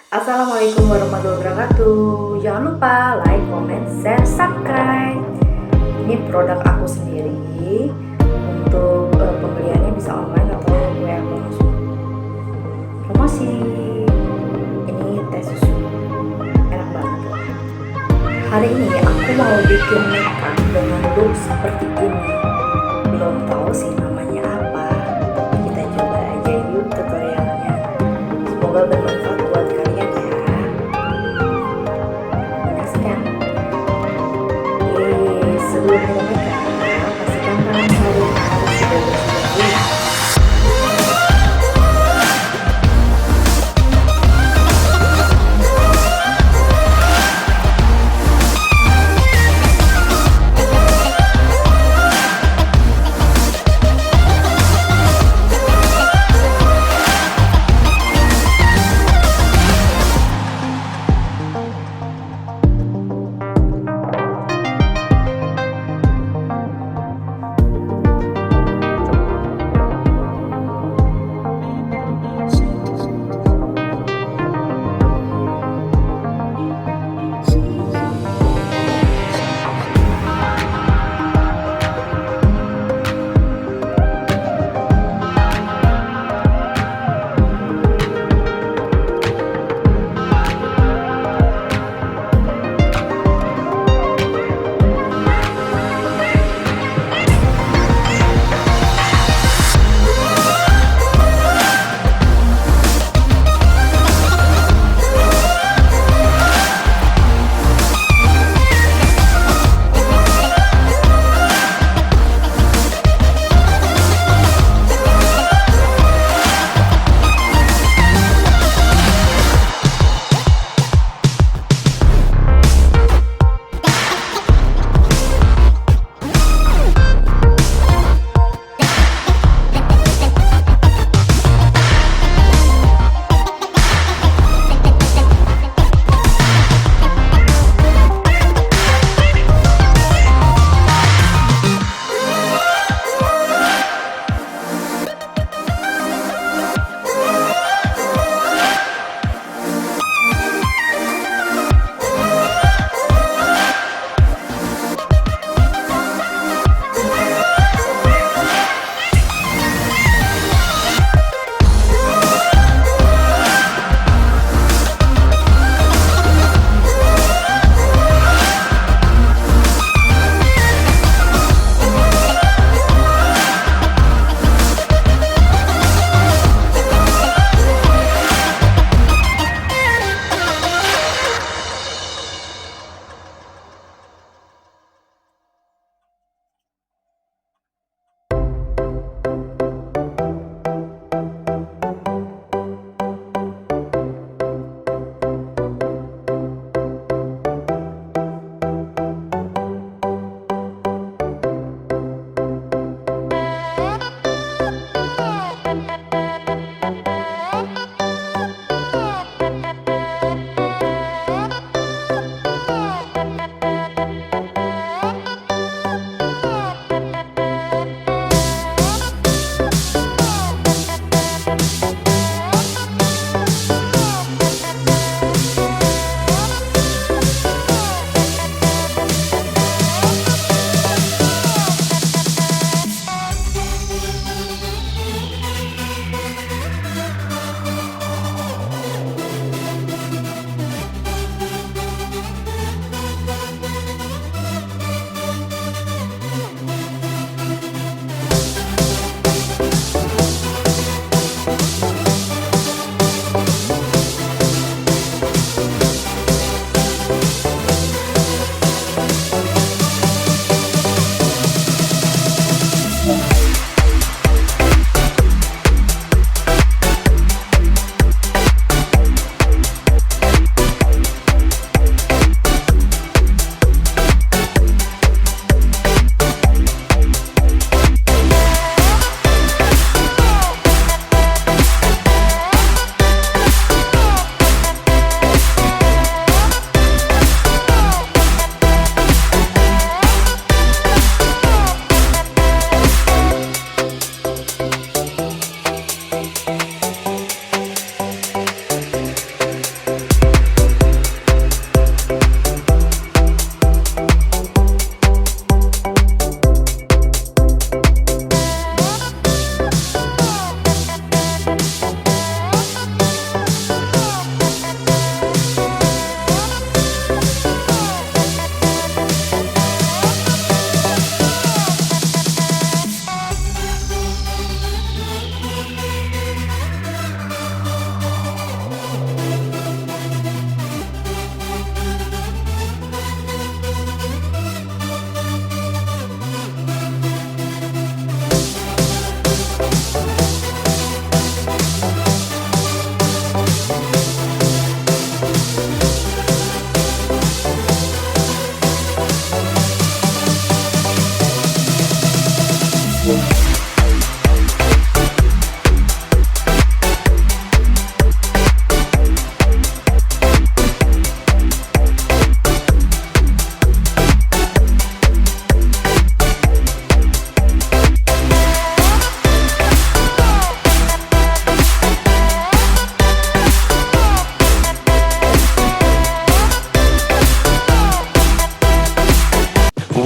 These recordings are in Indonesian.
Assalamualaikum warahmatullahi wabarakatuh. Jangan lupa like, comment, share, subscribe. Ini produk aku sendiri. Untuk pembeliannya bisa online atau WA langsung. Promosi. Ini teh susu. Enak banget. Hari ini aku mau bikin makeup dengan look seperti ini. Belum tahu sih namanya apa. Kita coba aja yuk tutorialnya. Semoga bermanfaat buat kalian ya. Menyaksikan. Sebelum kita makeup, pastikan tangan kalian harus sudah bersih.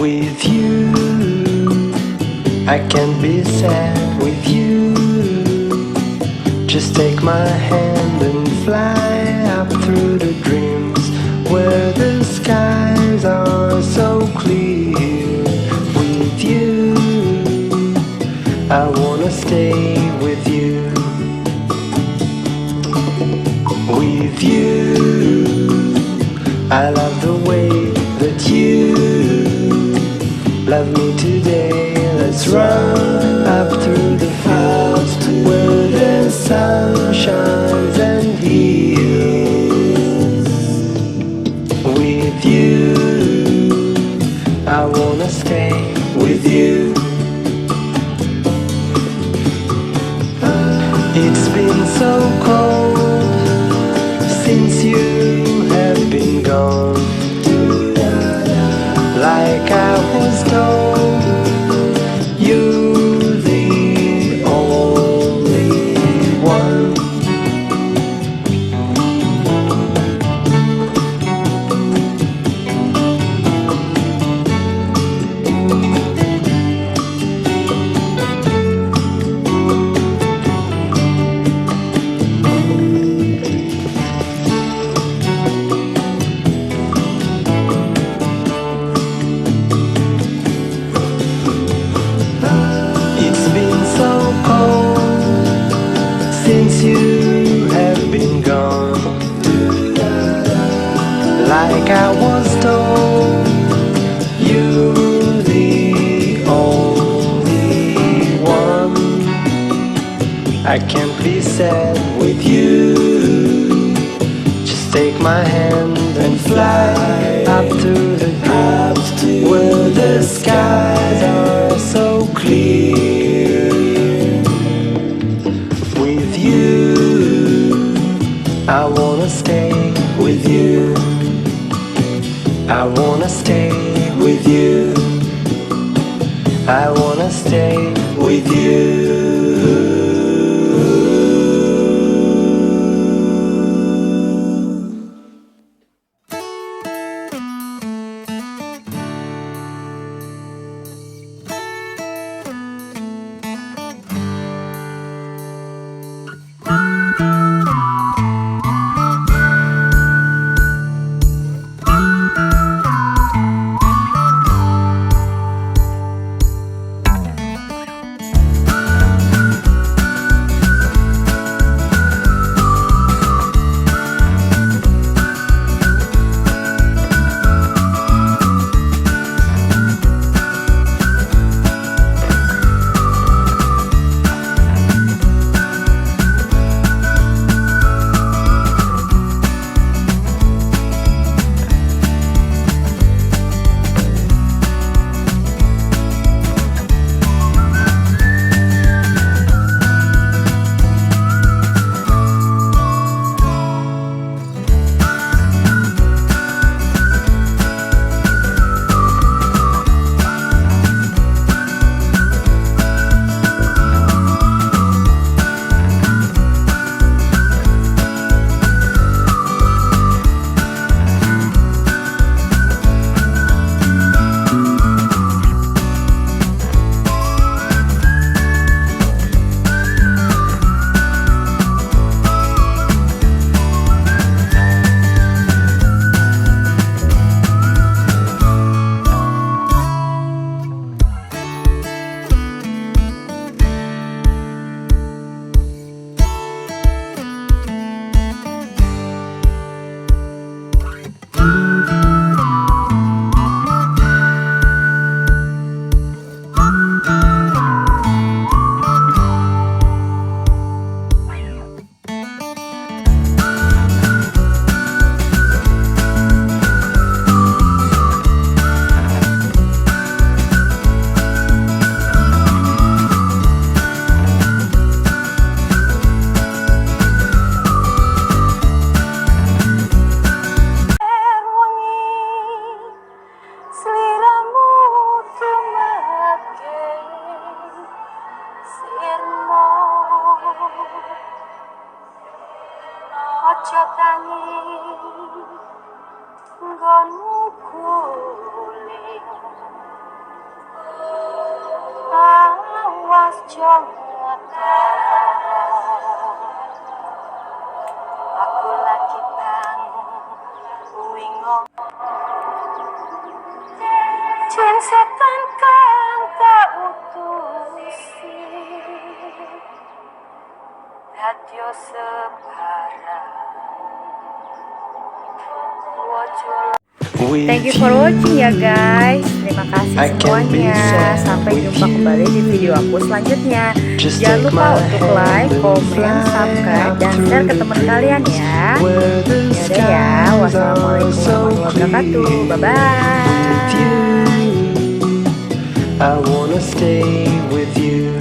with you. I can't be sad with you. Just take my hand and fly up through the dreams where the skies are so clear. With you, I wanna stay with you. With you, I love the way that you love me today. Let's run up through the fields where the sun shines and heals. With you, I wanna stay with you. It's been so cold since you have been gone. Like I was told, you're the only one. It's been so cold since you have been gone. Like I was told, you're the only one. I can't be sad with you. Just take my hand and fly up to the dreams where the skies are so clear. With you, I wanna stay with you. I wanna stay with you. I wanna stay with you. ojo tangi nggonmu guling Awas jangan aku lagi tanggung wingo Jen setan kang tak utusi Dadyo sebarang Wojo. Thank you for watching ya guys. Terima kasih semuanya. Sampai jumpa kembali di video aku selanjutnya. Jangan lupa untuk like, komen, subscribe, dan share ke teman kalian ya. Yaudah ya. Wassalamualaikum warahmatullahi wabarakatuh. Bye bye. I wanna stay with you.